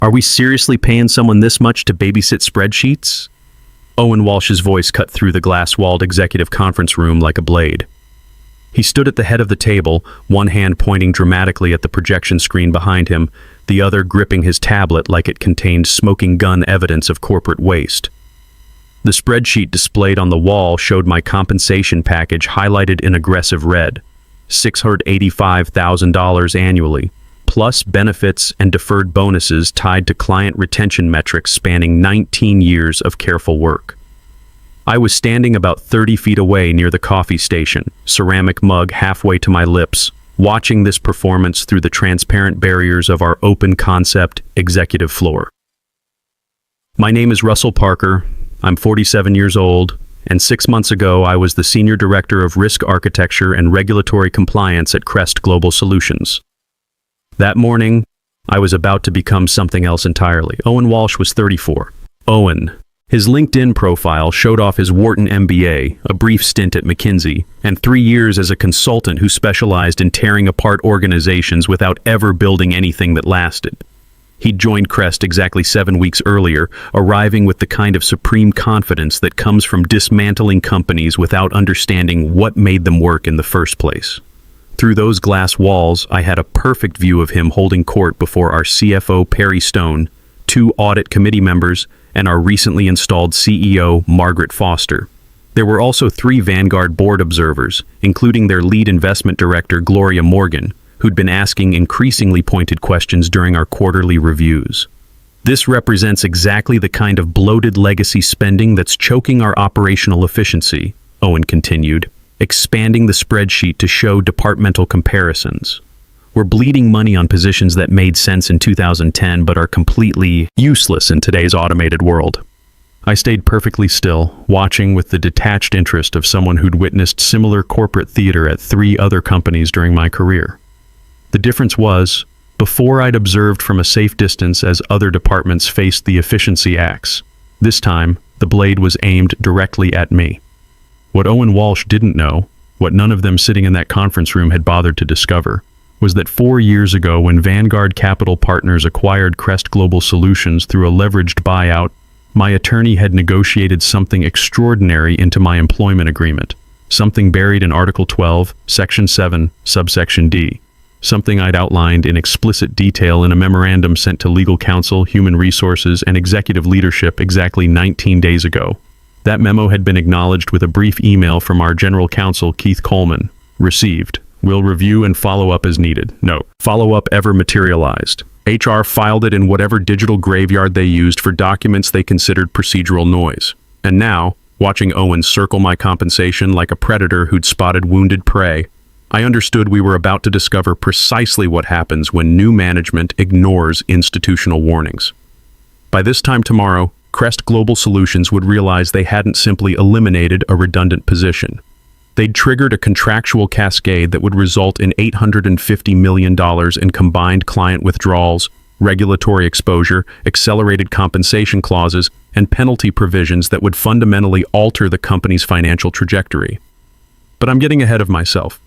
Are we seriously paying someone this much to babysit spreadsheets? Owen Walsh's voice cut through the glass-walled executive conference room like a blade. He stood at the head of the table, one hand pointing dramatically at the projection screen behind him, the other gripping his tablet like it contained smoking gun evidence of corporate waste. The spreadsheet displayed on the wall showed my compensation package highlighted in aggressive red, $685,000 annually, plus benefits and deferred bonuses tied to client retention metrics spanning 19 years of careful work. I was standing about 30 feet away near the coffee station, ceramic mug halfway to my lips, watching this performance through the transparent barriers of our open-concept executive floor. My name is Russell Parker. I'm 47 years old, and 6 months ago I was the Senior Director of Risk Architecture and Regulatory Compliance at Crest Global Solutions. That morning, I was about to become something else entirely. Owen Walsh was 34. Owen. His LinkedIn profile showed off his Wharton MBA, a brief stint at McKinsey, and 3 years as a consultant who specialized in tearing apart organizations without ever building anything that lasted. He'd joined Crest exactly 7 weeks earlier, arriving with the kind of supreme confidence that comes from dismantling companies without understanding what made them work in the first place. Through those glass walls, I had a perfect view of him holding court before our CFO, Perry Stone, 2 audit committee members, and our recently installed CEO, Margaret Foster. There were also 3 Vanguard board observers, including their lead investment director, Gloria Morgan, who'd been asking increasingly pointed questions during our quarterly reviews. This represents exactly the kind of bloated legacy spending that's choking our operational efficiency, Owen continued, expanding the spreadsheet to show departmental comparisons. We're bleeding money on positions that made sense in 2010 but are completely useless in today's automated world. I stayed perfectly still, watching with the detached interest of someone who'd witnessed similar corporate theater at 3 other companies during my career. The difference was, before I'd observed from a safe distance as other departments faced the efficiency axe. This time, the blade was aimed directly at me. What Owen Walsh didn't know, what none of them sitting in that conference room had bothered to discover, was that 4 years ago when Vanguard Capital Partners acquired Crest Global Solutions through a leveraged buyout, my attorney had negotiated something extraordinary into my employment agreement, something buried in Article 12, Section 7, Subsection D, something I'd outlined in explicit detail in a memorandum sent to legal counsel, human resources, and executive leadership exactly 19 days ago. That memo had been acknowledged with a brief email from our general counsel, Keith Coleman. Received. Will review and follow up as needed. Note, follow-up ever materialized. HR filed it in whatever digital graveyard they used for documents they considered procedural noise. And now, watching Owen circle my compensation like a predator who'd spotted wounded prey, I understood we were about to discover precisely what happens when new management ignores institutional warnings. By this time tomorrow, Crest Global Solutions would realize they hadn't simply eliminated a redundant position. They'd triggered a contractual cascade that would result in $850 million in combined client withdrawals, regulatory exposure, accelerated compensation clauses, and penalty provisions that would fundamentally alter the company's financial trajectory. But I'm getting ahead of myself.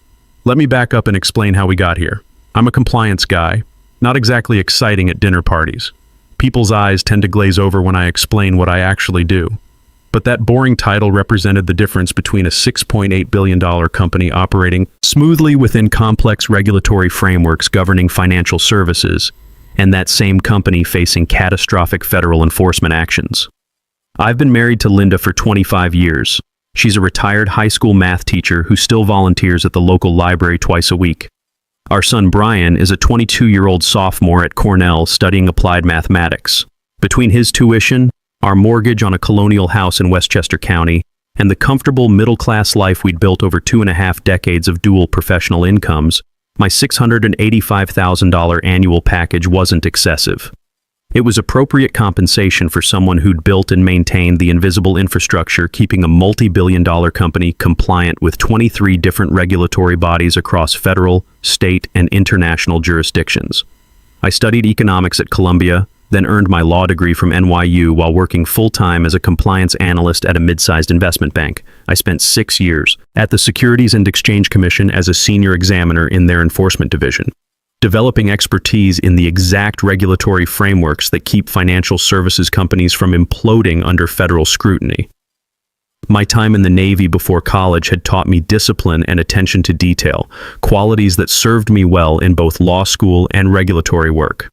Let me back up and explain how we got here. I'm a compliance guy, not exactly exciting at dinner parties. People's eyes tend to glaze over when I explain what I actually do. But that boring title represented the difference between a $6.8 billion company operating smoothly within complex regulatory frameworks governing financial services, and that same company facing catastrophic federal enforcement actions. I've been married to Linda for 25 years. She's a retired high school math teacher who still volunteers at the local library twice a week. Our son Brian is a 22-year-old sophomore at Cornell studying applied mathematics. Between his tuition, our mortgage on a colonial house in Westchester County, and the comfortable middle-class life we'd built over 2.5 decades of dual professional incomes, my $685,000 annual package wasn't excessive. It was appropriate compensation for someone who'd built and maintained the invisible infrastructure keeping a multi-billion-dollar company compliant with 23 different regulatory bodies across federal, state, and international jurisdictions. I studied economics at Columbia, then earned my law degree from NYU while working full-time as a compliance analyst at a mid-sized investment bank. I spent 6 years at the Securities and Exchange Commission as a senior examiner in their enforcement division. developing expertise in the exact regulatory frameworks that keep financial services companies from imploding under federal scrutiny. My time in the Navy before college had taught me discipline and attention to detail, qualities that served me well in both law school and regulatory work.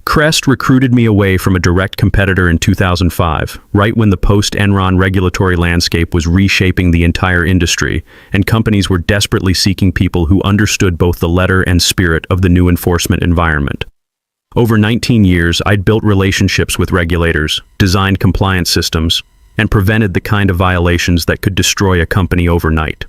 Crest recruited me away from a direct competitor in 2005, right when the post-Enron regulatory landscape was reshaping the entire industry, and companies were desperately seeking people who understood both the letter and spirit of the new enforcement environment. Over 19 years, I'd built relationships with regulators, designed compliance systems, and prevented the kind of violations that could destroy a company overnight.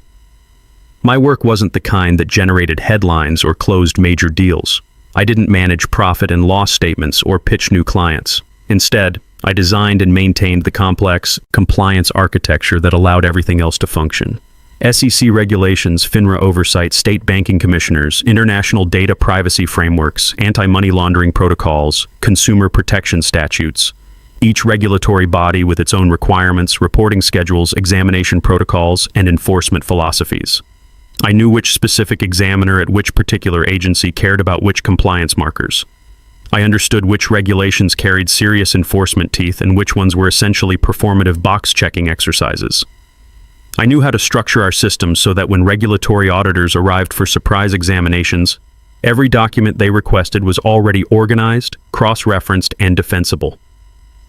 My work wasn't the kind that generated headlines or closed major deals. I didn't manage profit and loss statements or pitch new clients. Instead, I designed and maintained the complex compliance architecture that allowed everything else to function. SEC regulations, FINRA oversight, state banking commissioners, international data privacy frameworks, anti-money laundering protocols, consumer protection statutes. Each regulatory body with its own requirements, reporting schedules, examination protocols, and enforcement philosophies. I knew which specific examiner at which particular agency cared about which compliance markers. I understood which regulations carried serious enforcement teeth and which ones were essentially performative box-checking exercises. I knew how to structure our systems so that when regulatory auditors arrived for surprise examinations, every document they requested was already organized, cross-referenced, and defensible.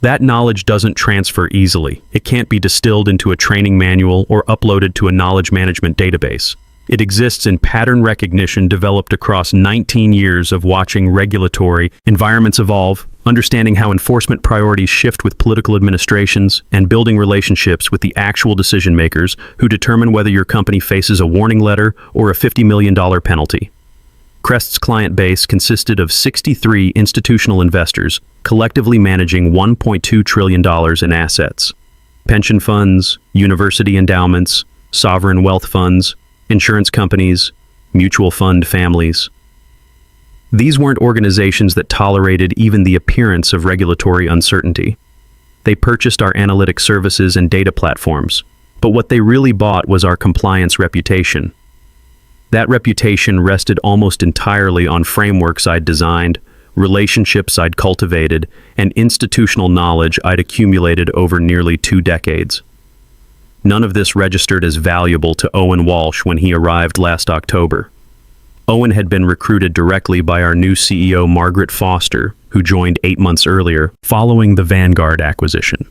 That knowledge doesn't transfer easily. It can't be distilled into a training manual or uploaded to a knowledge management database. It exists in pattern recognition developed across 19 years of watching regulatory environments evolve, understanding how enforcement priorities shift with political administrations, and building relationships with the actual decision makers who determine whether your company faces a warning letter or a $50 million penalty. Crest's client base consisted of 63 institutional investors, collectively managing $1.2 trillion in assets. Pension funds, university endowments, sovereign wealth funds, insurance companies, mutual fund families. These weren't organizations that tolerated even the appearance of regulatory uncertainty. They purchased our analytic services and data platforms, but what they really bought was our compliance reputation. That reputation rested almost entirely on frameworks I'd designed, relationships I'd cultivated, and institutional knowledge I'd accumulated over nearly 2 decades. None of this registered as valuable to Owen Walsh when he arrived last October. Owen had been recruited directly by our new CEO, Margaret Foster, who joined 8 months earlier, following the Vanguard acquisition.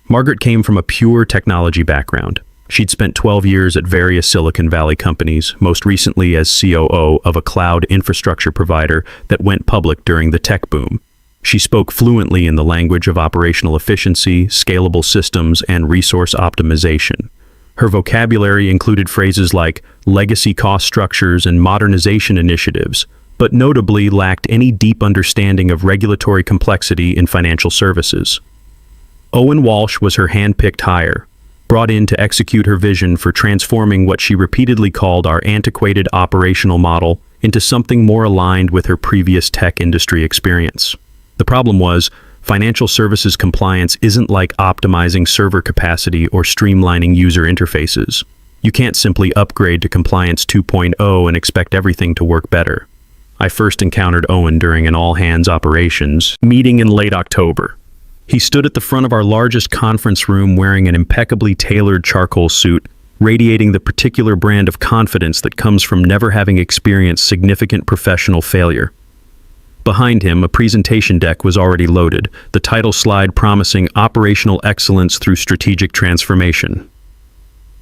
Margaret came from a pure technology background. She'd spent 12 years at various Silicon Valley companies, most recently as COO of a cloud infrastructure provider that went public during the tech boom. She spoke fluently in the language of operational efficiency, scalable systems, and resource optimization. Her vocabulary included phrases like legacy cost structures and modernization initiatives, but notably lacked any deep understanding of regulatory complexity in financial services. Owen Walsh was her hand-picked hire, brought in to execute her vision for transforming what she repeatedly called our antiquated operational model into something more aligned with her previous tech industry experience. The problem was, financial services compliance isn't like optimizing server capacity or streamlining user interfaces. You can't simply upgrade to Compliance 2.0 and expect everything to work better. I first encountered Owen during an all-hands operations meeting in late October. He stood at the front of our largest conference room wearing an impeccably tailored charcoal suit, radiating the particular brand of confidence that comes from never having experienced significant professional failure. Behind him, a presentation deck was already loaded, the title slide promising operational excellence through strategic transformation.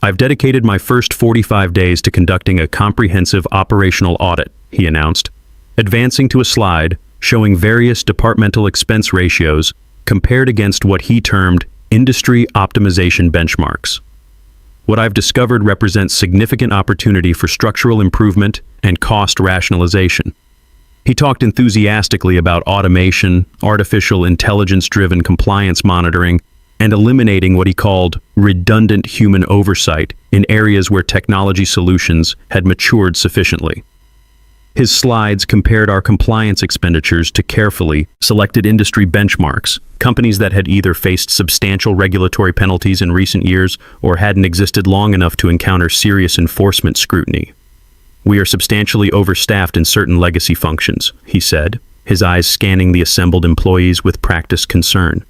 "I've dedicated my first 45 days to conducting a comprehensive operational audit," he announced, advancing to a slide showing various departmental expense ratios compared against what he termed industry optimization benchmarks. "What I've discovered represents significant opportunity for structural improvement and cost rationalization." He talked enthusiastically about automation, artificial intelligence-driven compliance monitoring, and eliminating what he called redundant human oversight in areas where technology solutions had matured sufficiently. His slides compared our compliance expenditures to carefully selected industry benchmarks, companies that had either faced substantial regulatory penalties in recent years or hadn't existed long enough to encounter serious enforcement scrutiny. "We are substantially overstaffed in certain legacy functions," he said, his eyes scanning the assembled employees with practiced concern.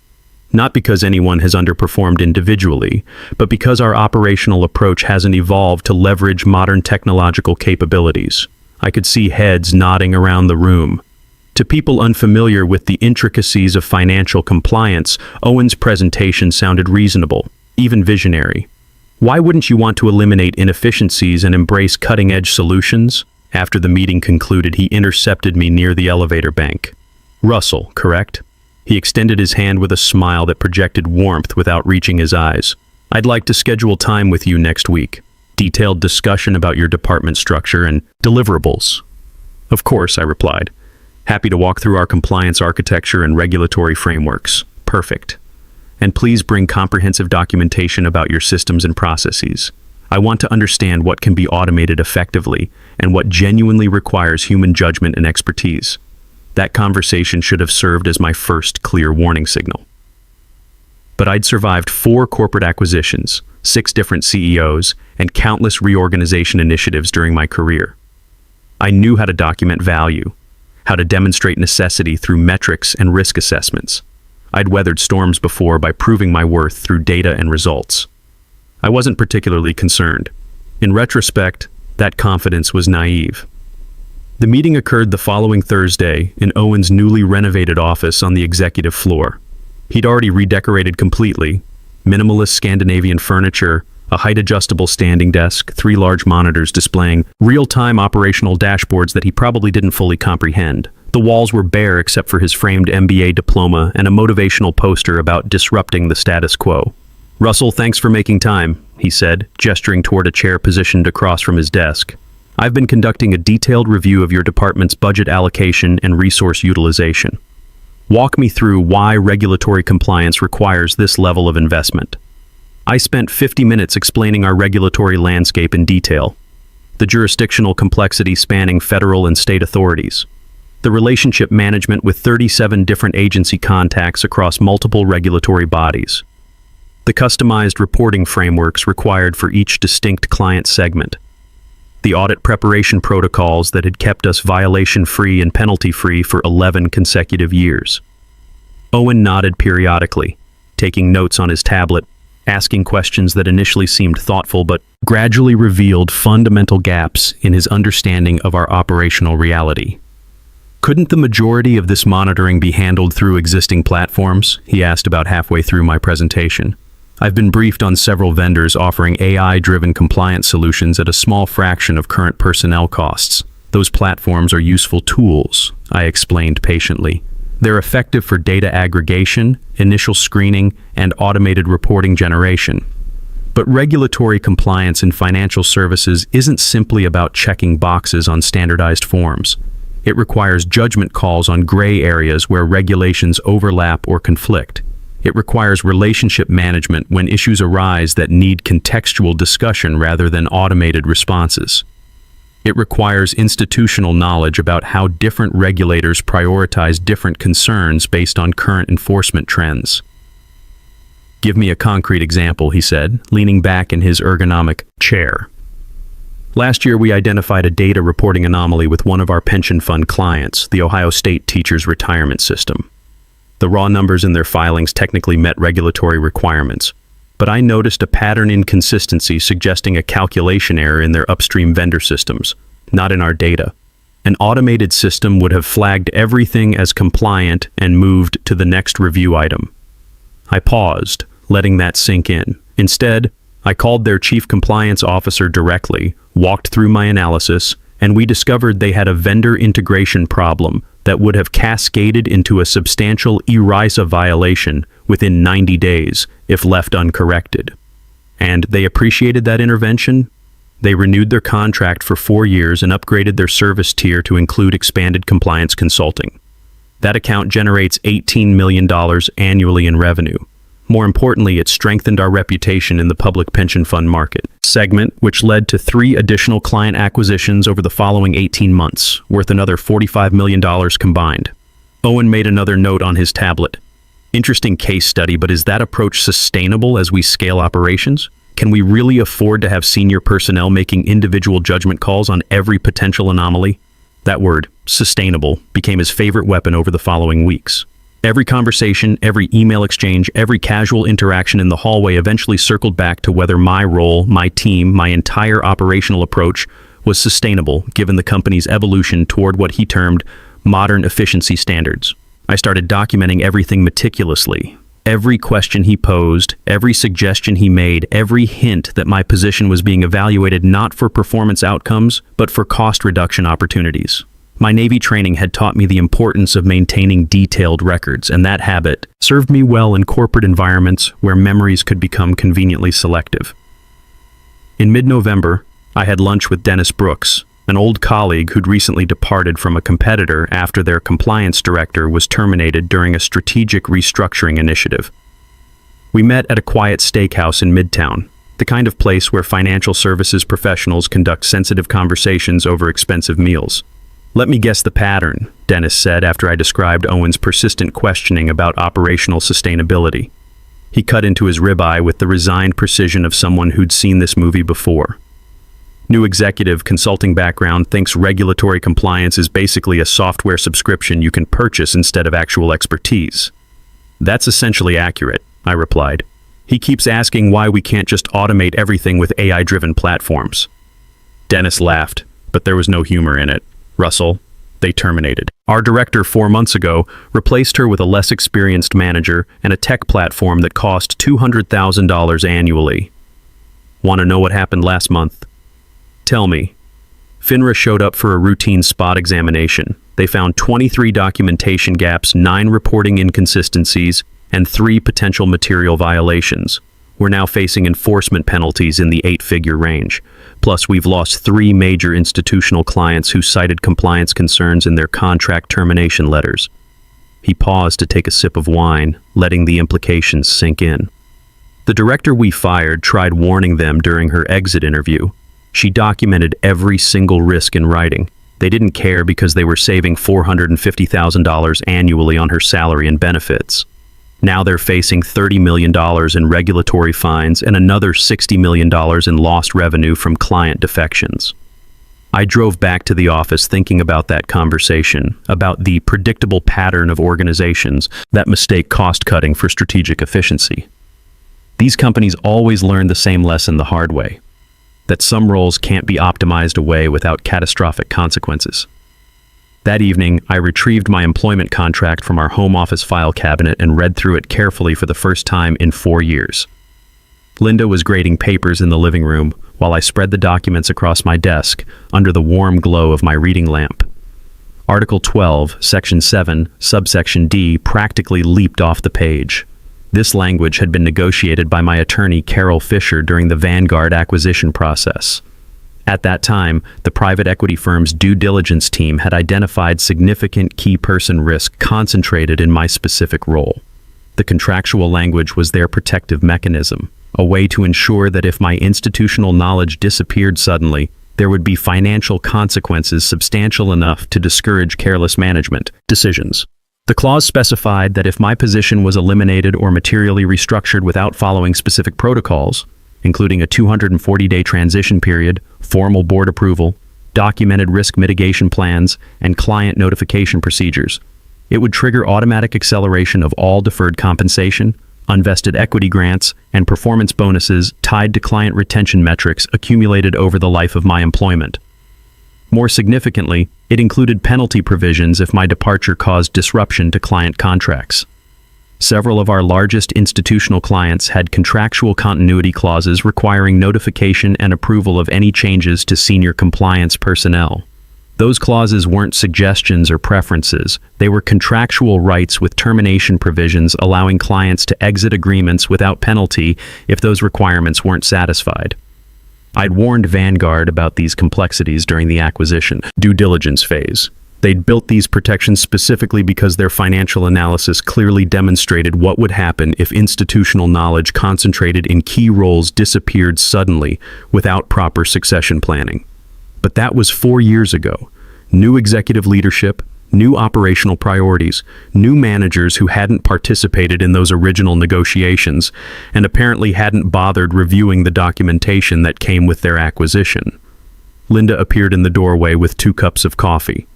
"Not because anyone has underperformed individually, but because our operational approach hasn't evolved to leverage modern technological capabilities." I could see heads nodding around the room. To people unfamiliar with the intricacies of financial compliance, Owen's presentation sounded reasonable, even visionary. "Why wouldn't you want to eliminate inefficiencies and embrace cutting-edge solutions?" After the meeting concluded, he intercepted me near the elevator bank. "Russell, correct?" He extended his hand with a smile that projected warmth without reaching his eyes. "I'd like to schedule time with you next week. Detailed discussion about your department structure and deliverables." "Of course," I replied. "Happy to walk through our compliance architecture and regulatory frameworks." "Perfect. And please bring comprehensive documentation about your systems and processes. I want to understand what can be automated effectively and what genuinely requires human judgment and expertise." That conversation should have served as my first clear warning signal. But I'd survived 4 corporate acquisitions, 6 different CEOs, and countless reorganization initiatives during my career. I knew how to document value, how to demonstrate necessity through metrics and risk assessments. I'd weathered storms before by proving my worth through data and results. I wasn't particularly concerned. In retrospect, that confidence was naive. The meeting occurred the following Thursday in Owen's newly renovated office on the executive floor. He'd already redecorated completely: minimalist Scandinavian furniture, a height-adjustable standing desk, 3 large monitors displaying real-time operational dashboards that he probably didn't fully comprehend. The walls were bare except for his framed MBA diploma and a motivational poster about disrupting the status quo. "Russell, thanks for making time," he said, gesturing toward a chair positioned across from his desk. "I've been conducting a detailed review of your department's budget allocation and resource utilization. Walk me through why regulatory compliance requires this level of investment." I spent 50 minutes explaining our regulatory landscape in detail, the jurisdictional complexity spanning federal and state authorities, the relationship management with 37 different agency contacts across multiple regulatory bodies, the customized reporting frameworks required for each distinct client segment, the audit preparation protocols that had kept us violation-free and penalty-free for 11 consecutive years. Owen nodded periodically, taking notes on his tablet, asking questions that initially seemed thoughtful but gradually revealed fundamental gaps in his understanding of our operational reality. "Couldn't the majority of this monitoring be handled through existing platforms?" he asked about halfway through my presentation. "I've been briefed on several vendors offering AI-driven compliance solutions at a small fraction of current personnel costs. Those platforms are useful tools," I explained patiently. "They're effective for data aggregation, initial screening, and automated reporting generation. But regulatory compliance in financial services isn't simply about checking boxes on standardized forms. It requires judgment calls on gray areas where regulations overlap or conflict. It requires relationship management when issues arise that need contextual discussion rather than automated responses. It requires institutional knowledge about how different regulators prioritize different concerns based on current enforcement trends." "Give me a concrete example," he said, leaning back in his ergonomic chair. "Last year, we identified a data reporting anomaly with one of our pension fund clients, the Ohio State Teachers Retirement System. The raw numbers in their filings technically met regulatory requirements, but I noticed a pattern inconsistency suggesting a calculation error in their upstream vendor systems, not in our data. An automated system would have flagged everything as compliant and moved to the next review item." I paused, letting that sink in. Instead, I called their chief compliance officer directly, walked through my analysis, and we discovered they had a vendor integration problem that would have cascaded into a substantial ERISA violation within 90 days if left uncorrected. And they appreciated that intervention. They renewed their contract for 4 years and upgraded their service tier to include expanded compliance consulting. That account generates $18 million annually in revenue. More importantly, it strengthened our reputation in the public pension fund market segment, which led to 3 additional client acquisitions over the following 18 months, worth another $45 million combined. Owen made another note on his tablet. "Interesting case study, but is that approach sustainable as we scale operations?" Can we really afford to have senior personnel making individual judgment calls on every potential anomaly? That word, sustainable, became his favorite weapon over the following weeks. Every conversation, every email exchange, every casual interaction in the hallway eventually circled back to whether my role, my team, my entire operational approach was sustainable given the company's evolution toward what he termed modern efficiency standards. I started documenting everything meticulously. Every question he posed, every suggestion he made, every hint that my position was being evaluated not for performance outcomes, but for cost reduction opportunities. My Navy training had taught me the importance of maintaining detailed records, and that habit served me well in corporate environments where memories could become conveniently selective. In mid-November, I had lunch with Dennis Brooks, an old colleague who'd recently departed from a competitor after their compliance director was terminated during a strategic restructuring initiative. We met at a quiet steakhouse in Midtown, the kind of place where financial services professionals conduct sensitive conversations over expensive meals. "Let me guess the pattern," Dennis said after I described Owen's persistent questioning about operational sustainability. He cut into his ribeye with the resigned precision of someone who'd seen this movie before. New executive consulting background thinks regulatory compliance is basically a software subscription you can purchase instead of actual expertise. "That's essentially accurate," I replied. "He keeps asking why we can't just automate everything with AI-driven platforms." Dennis laughed, but there was no humor in it. "Russell, they terminated. Our director 4 months ago replaced her with a less experienced manager and a tech platform that cost $200,000 annually. Want to know what happened last month? Tell me." FINRA showed up for a routine spot examination. They found 23 documentation gaps, 9 reporting inconsistencies, and 3 potential material violations. We're now facing enforcement penalties in the 8-figure range. Plus, we've lost 3 major institutional clients who cited compliance concerns in their contract termination letters. He paused to take a sip of wine, letting the implications sink in. The director we fired tried warning them during her exit interview. She documented every single risk in writing. They didn't care because they were saving $450,000 annually on her salary and benefits. Now they're facing $30 million in regulatory fines and another $60 million in lost revenue from client defections. I drove back to the office thinking about that conversation, about the predictable pattern of organizations that mistake cost-cutting for strategic efficiency. These companies always learn the same lesson the hard way, that some roles can't be optimized away without catastrophic consequences. That evening, I retrieved my employment contract from our home office file cabinet and read through it carefully for the first time in 4 years. Linda was grading papers in the living room while I spread the documents across my desk under the warm glow of my reading lamp. Article 12, Section 7, Subsection D practically leaped off the page. This language had been negotiated by my attorney Carol Fisher during the Vanguard acquisition process. At that time, the private equity firm's due diligence team had identified significant key person risk concentrated in my specific role. The contractual language was their protective mechanism, a way to ensure that if my institutional knowledge disappeared suddenly, there would be financial consequences substantial enough to discourage careless management decisions. The clause specified that if my position was eliminated or materially restructured without following specific protocols, including a 240-day transition period, formal board approval, documented risk mitigation plans, and client notification procedures, it would trigger automatic acceleration of all deferred compensation, unvested equity grants, and performance bonuses tied to client retention metrics accumulated over the life of my employment. More significantly, it included penalty provisions if my departure caused disruption to client contracts. Several of our largest institutional clients had contractual continuity clauses requiring notification and approval of any changes to senior compliance personnel. Those clauses weren't suggestions or preferences. They were contractual rights with termination provisions allowing clients to exit agreements without penalty if those requirements weren't satisfied. I'd warned Vanguard about these complexities during the acquisition due diligence phase. They'd built these protections specifically because their financial analysis clearly demonstrated what would happen if institutional knowledge concentrated in key roles disappeared suddenly without proper succession planning. But that was 4 years ago. New executive leadership, New operational priorities, new managers who hadn't participated in those original negotiations and apparently hadn't bothered reviewing the documentation that came with their acquisition. Linda appeared in the doorway with 2 cups of coffee.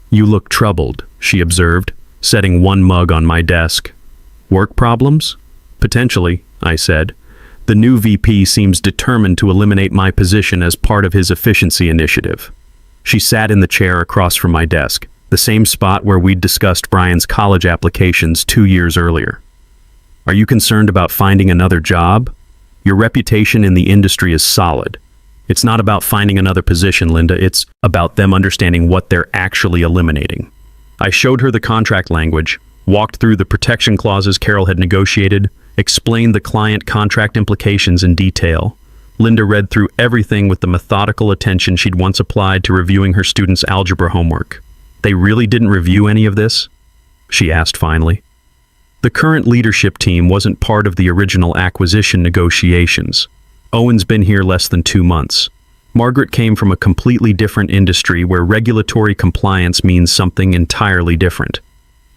"You look troubled," she observed, setting one mug on my desk. "Work problems?" "Potentially," I said. "The new VP seems determined to eliminate my position as part of his efficiency initiative." She sat in the chair across from my desk, the same spot where we'd discussed Brian's college applications 2 years earlier. "Are you concerned about finding another job? Your reputation in the industry is solid. It's not about finding another position, Linda. It's about them understanding what they're actually eliminating." I showed her the contract language, walked through the protection clauses Carol had negotiated, explained the client contract implications in detail. Linda read through everything with the methodical attention she'd once applied to reviewing her students' algebra homework. "They really didn't review any of this?" she asked finally. The current leadership team wasn't part of the original acquisition negotiations. Owen's been here less than 2 months. Margaret came from a completely different industry where regulatory compliance means something entirely different.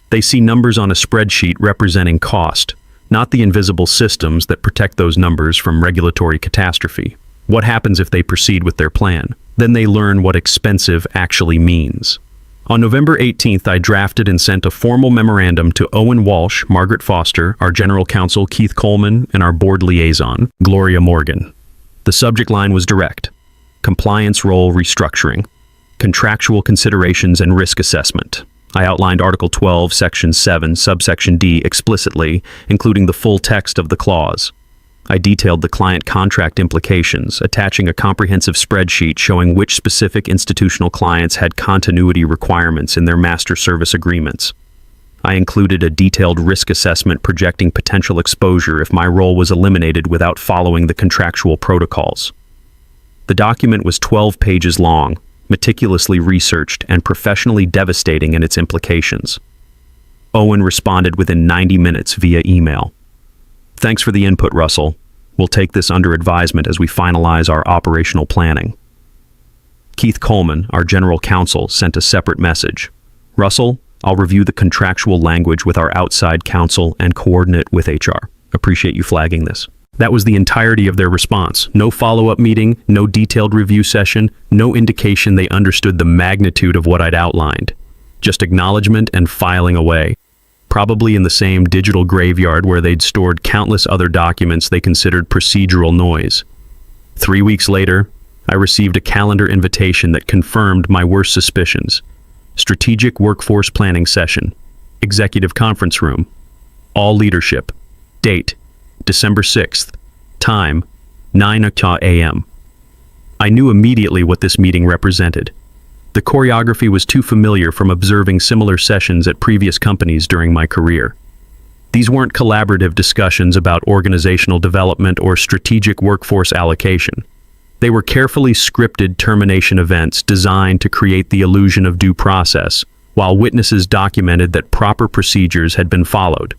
They see numbers on a spreadsheet representing cost, not the invisible systems that protect those numbers from regulatory catastrophe. What happens if they proceed with their plan? Then they learn what expensive actually means. On November 18th, I drafted and sent a formal memorandum to Owen Walsh, Margaret Foster, our general counsel Keith Coleman, and our board liaison, Gloria Morgan. The subject line was direct: compliance role restructuring, contractual considerations and risk assessment. I outlined Article 12, Section 7, Subsection D explicitly, including the full text of the clause. I detailed the client contract implications, attaching a comprehensive spreadsheet showing which specific institutional clients had continuity requirements in their master service agreements. I included a detailed risk assessment projecting potential exposure if my role was eliminated without following the contractual protocols. The document was 12 pages long, meticulously researched and professionally devastating in its implications. Owen responded within 90 minutes via email. "Thanks for the input, Russell. We'll take this under advisement as we finalize our operational planning." Keith Coleman, our general counsel, sent a separate message. "Russell, I'll review the contractual language with our outside counsel and coordinate with HR. Appreciate you flagging this." That was the entirety of their response. No follow-up meeting, no detailed review session, no indication they understood the magnitude of what I'd outlined. Just acknowledgement and filing away. Probably in the same digital graveyard where they'd stored countless other documents they considered procedural noise. 3 weeks later, I received a calendar invitation that confirmed my worst suspicions. Strategic Workforce Planning Session. Executive Conference Room. All leadership. Date: December 6th. Time: 9 a.m. I knew immediately what this meeting represented. The choreography was too familiar from observing similar sessions at previous companies during my career. These weren't collaborative discussions about organizational development or strategic workforce allocation. They were carefully scripted termination events designed to create the illusion of due process, while witnesses documented that proper procedures had been followed.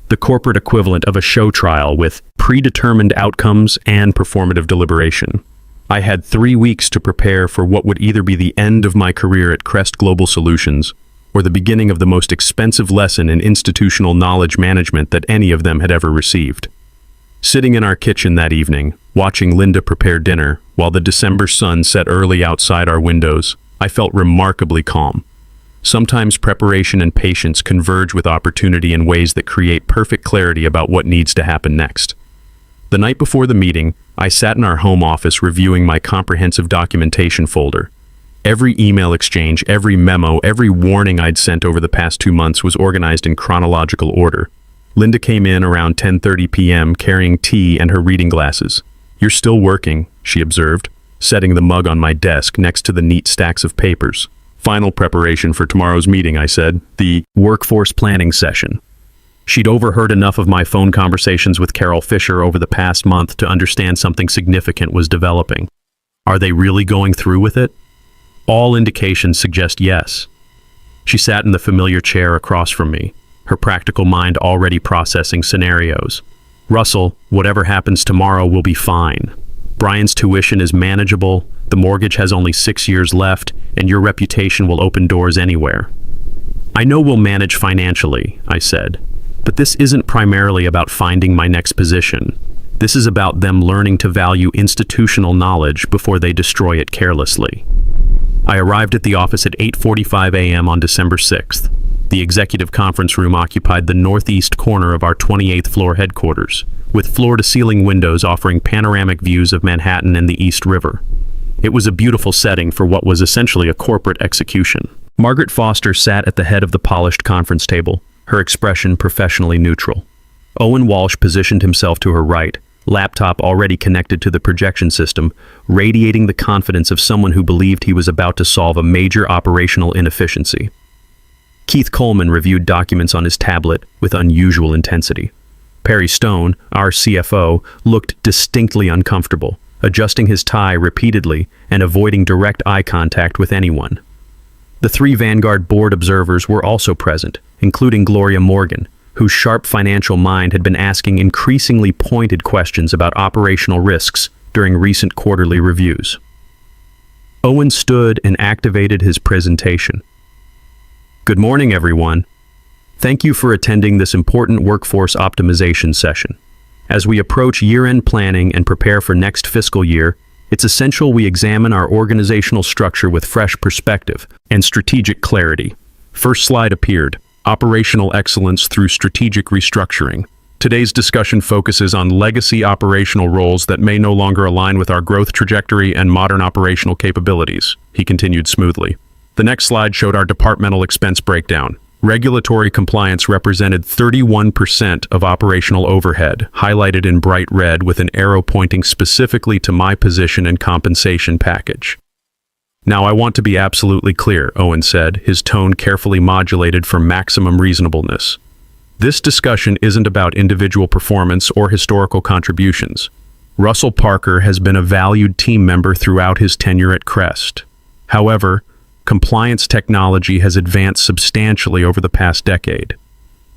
The corporate equivalent of a show trial with predetermined outcomes and performative deliberation. I had 3 weeks to prepare for what would either be the end of my career at Crest Global Solutions or the beginning of the most expensive lesson in institutional knowledge management that any of them had ever received. Sitting in our kitchen that evening, watching Linda prepare dinner while the December sun set early outside our windows, I felt remarkably calm. Sometimes preparation and patience converge with opportunity in ways that create perfect clarity about what needs to happen next. The night before the meeting, I sat in our home office reviewing my comprehensive documentation folder. Every email exchange, every memo, every warning I'd sent over the past 2 months was organized in chronological order. Linda came in around 10:30 p.m. carrying tea and her reading glasses. "You're still working," she observed, setting the mug on my desk next to the neat stacks of papers. "Final preparation for tomorrow's meeting," I said. "The workforce planning session." She'd overheard enough of my phone conversations with Carol Fisher over the past month to understand something significant was developing. Are they really going through with it? All indications suggest yes. She sat in the familiar chair across from me, her practical mind already processing scenarios. "Russell, whatever happens tomorrow will be fine. Brian's tuition is manageable, the mortgage has only 6 years left, and your reputation will open doors anywhere." I know we'll manage financially, I said, but this isn't primarily about finding my next position. This is about them learning to value institutional knowledge before they destroy it carelessly. I arrived at the office at 8:45 a.m. on December 6th. The executive conference room occupied the northeast corner of our 28th floor headquarters, with floor-to-ceiling windows offering panoramic views of Manhattan and the East River. It was a beautiful setting for what was essentially a corporate execution. Margaret Foster sat at the head of the polished conference table, her expression professionally neutral. Owen Walsh positioned himself to her right, laptop already connected to the projection system, radiating the confidence of someone who believed he was about to solve a major operational inefficiency. Keith Coleman reviewed documents on his tablet with unusual intensity. Perry Stone, our CFO, looked distinctly uncomfortable, adjusting his tie repeatedly and avoiding direct eye contact with anyone. The 3 Vanguard board observers were also present, including Gloria Morgan, whose sharp financial mind had been asking increasingly pointed questions about operational risks during recent quarterly reviews. Owen stood and activated his presentation. Good morning, everyone. Thank you for attending this important workforce optimization session. As we approach year-end planning and prepare for next fiscal year, it's essential we examine our organizational structure with fresh perspective and strategic clarity. First slide appeared. Operational excellence through strategic restructuring. Today's discussion focuses on legacy operational roles that may no longer align with our growth trajectory and modern operational capabilities, he continued smoothly. The next slide showed our departmental expense breakdown. Regulatory compliance represented 31% of operational overhead, highlighted in bright red with an arrow pointing specifically to my position and compensation package. Now I want to be absolutely clear, Owen said, his tone carefully modulated for maximum reasonableness. This discussion isn't about individual performance or historical contributions. Russell Parker has been a valued team member throughout his tenure at Crest. However, compliance technology has advanced substantially over the past decade.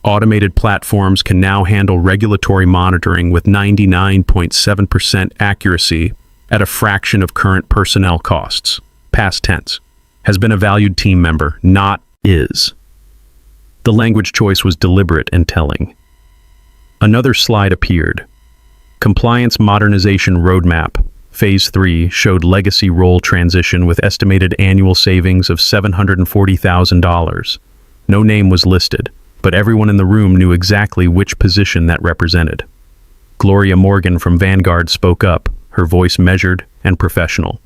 Automated platforms can now handle regulatory monitoring with 99.7% accuracy at a fraction of current personnel costs. Past tense, has been a valued team member, not is. The language choice was deliberate and telling. Another slide appeared. Compliance Modernization Roadmap, Phase 3, showed legacy role transition with estimated annual savings of $740,000. No name was listed, but everyone in the room knew exactly which position that represented. Gloria Morgan from Vanguard spoke up, her voice measured and professional.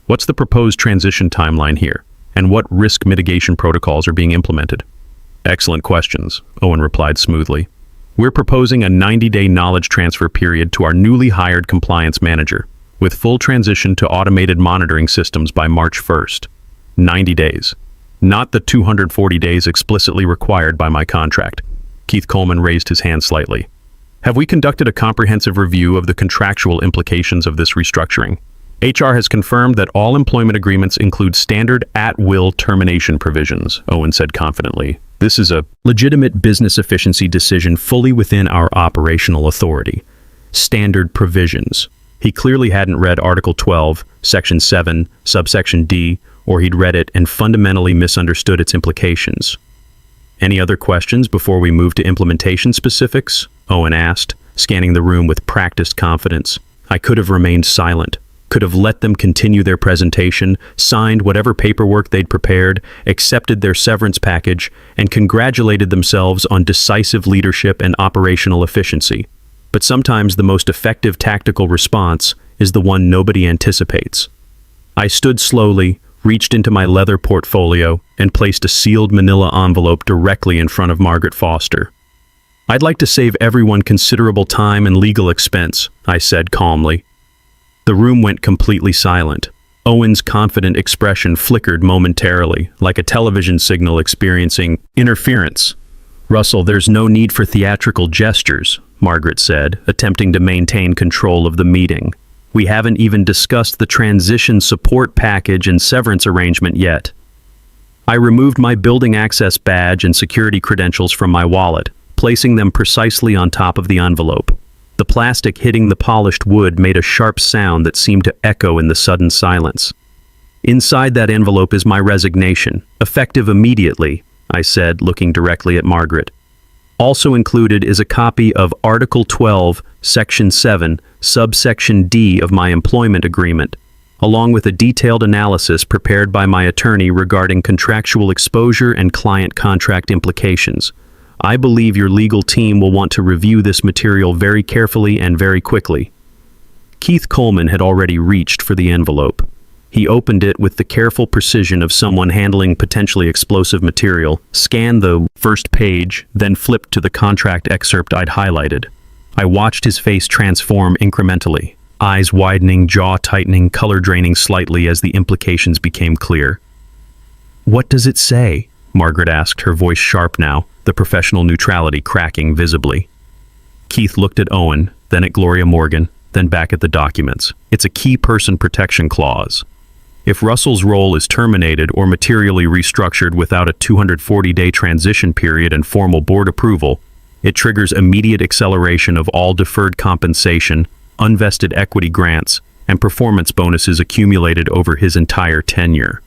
What's the proposed transition timeline here, and what risk mitigation protocols are being implemented? Excellent questions, Owen replied smoothly. We're proposing a 90-day knowledge transfer period to our newly hired compliance manager, with full transition to automated monitoring systems by March 1st. 90 days. Not the 240 days explicitly required by my contract. Keith Coleman raised his hand slightly. Have we conducted a comprehensive review of the contractual implications of this restructuring? HR has confirmed that all employment agreements include standard at-will termination provisions, Owen said confidently. This is a legitimate business efficiency decision fully within our operational authority. Standard provisions. He clearly hadn't read Article 12, Section 7, Subsection D, or he'd read it and fundamentally misunderstood its implications. Any other questions before we move to implementation specifics? Owen asked, scanning the room with practiced confidence. I could have remained silent. Could have let them continue their presentation, signed whatever paperwork they'd prepared, accepted their severance package, and congratulated themselves on decisive leadership and operational efficiency. But sometimes the most effective tactical response is the one nobody anticipates. I stood slowly, reached into my leather portfolio, and placed a sealed manila envelope directly in front of Margaret Foster. I'd like to save everyone considerable time and legal expense, I said calmly. The room went completely silent. Owen's confident expression flickered momentarily, like a television signal experiencing interference. Russell, there's no need for theatrical gestures, Margaret said, attempting to maintain control of the meeting. We haven't even discussed the transition support package and severance arrangement yet. I removed my building access badge and security credentials from my wallet, placing them precisely on top of the envelope. The plastic hitting the polished wood made a sharp sound that seemed to echo in the sudden silence. Inside that envelope is my resignation, effective immediately, I said, looking directly at Margaret. Also included is a copy of Article 12, Section 7, Subsection D of my employment agreement, along with a detailed analysis prepared by my attorney regarding contractual exposure and client contract implications. I believe your legal team will want to review this material very carefully and very quickly. Keith Coleman had already reached for the envelope. He opened it with the careful precision of someone handling potentially explosive material, scanned the first page, then flipped to the contract excerpt I'd highlighted. I watched his face transform incrementally, eyes widening, jaw tightening, color draining slightly as the implications became clear. "What does it say?" Margaret asked, her voice sharp now, the professional neutrality cracking visibly. Keith looked at Owen, then at Gloria Morgan, then back at the documents. "It's a key person protection clause. If Russell's role is terminated or materially restructured without a 240-day transition period and formal board approval, it triggers immediate acceleration of all deferred compensation, unvested equity grants, and performance bonuses accumulated over his entire tenure."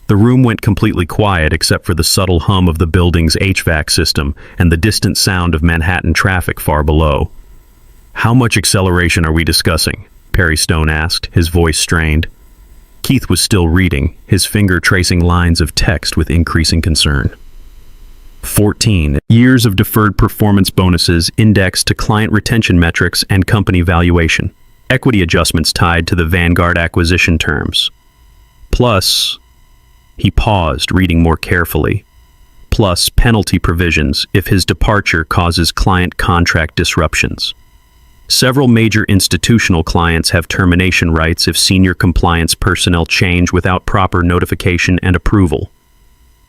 The room went completely quiet except for the subtle hum of the building's HVAC system and the distant sound of Manhattan traffic far below. "How much acceleration are we discussing?" Perry Stone asked, his voice strained. Keith was still reading, his finger tracing lines of text with increasing concern. 14 years of deferred performance bonuses indexed to client retention metrics and company valuation. Equity adjustments tied to the Vanguard acquisition terms. Plus, he paused, reading more carefully. Plus penalty provisions if his departure causes client contract disruptions. Several major institutional clients have termination rights if senior compliance personnel change without proper notification and approval.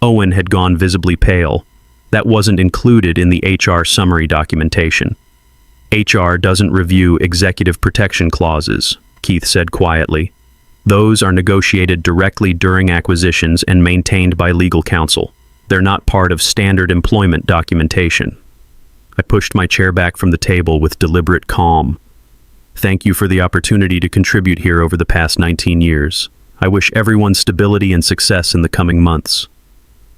Owen had gone visibly pale. That wasn't included in the HR summary documentation. HR doesn't review executive protection clauses, Keith said quietly. Those are negotiated directly during acquisitions and maintained by legal counsel. They're not part of standard employment documentation. I pushed my chair back from the table with deliberate calm. Thank you for the opportunity to contribute here over the past 19 years. I wish everyone stability and success in the coming months.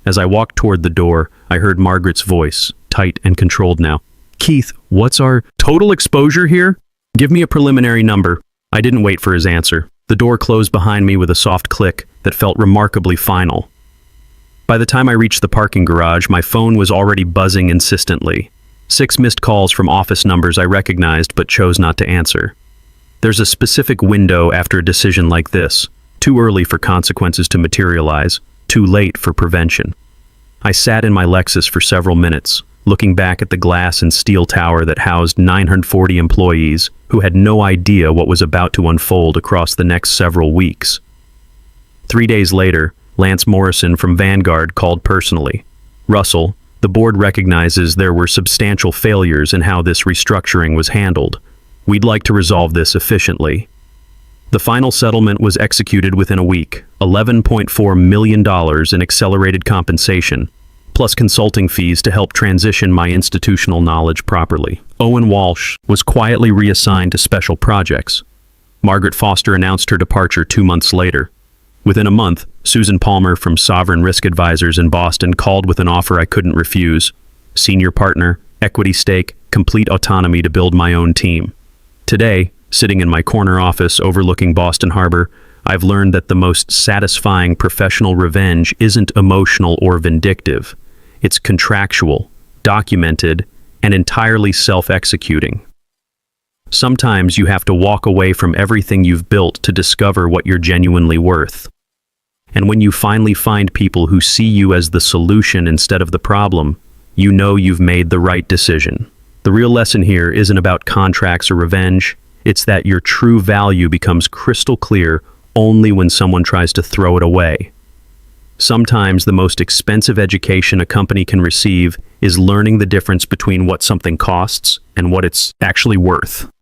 As I walked toward the door, I heard Margaret's voice, tight and controlled now. "Keith, what's our total exposure here? Give me a preliminary number." I didn't wait for his answer. The door closed behind me with a soft click that felt remarkably final. By the time I reached the parking garage, my phone was already buzzing insistently. 6 missed calls from office numbers I recognized but chose not to answer. There's a specific window after a decision like this. Too early for consequences to materialize, too late for prevention. I sat in my Lexus for several minutes, looking back at the glass and steel tower that housed 940 employees who had no idea what was about to unfold across the next several weeks. 3 days later, Lance Morrison from Vanguard called personally. "Russell, the board recognizes there were substantial failures in how this restructuring was handled. We'd like to resolve this efficiently." The final settlement was executed within a week, $11.4 million in accelerated compensation, plus consulting fees to help transition my institutional knowledge properly. Owen Walsh was quietly reassigned to special projects. Margaret Foster announced her departure 2 months later. Within a month, Susan Palmer from Sovereign Risk Advisors in Boston called with an offer I couldn't refuse. Senior partner, equity stake, complete autonomy to build my own team. Today, sitting in my corner office overlooking Boston Harbor, I've learned that the most satisfying professional revenge isn't emotional or vindictive. It's contractual, documented, and entirely self-executing. Sometimes you have to walk away from everything you've built to discover what you're genuinely worth. And when you finally find people who see you as the solution instead of the problem, you know you've made the right decision. The real lesson here isn't about contracts or revenge. It's that your true value becomes crystal clear only when someone tries to throw it away. Sometimes the most expensive education a company can receive is learning the difference between what something costs and what it's actually worth.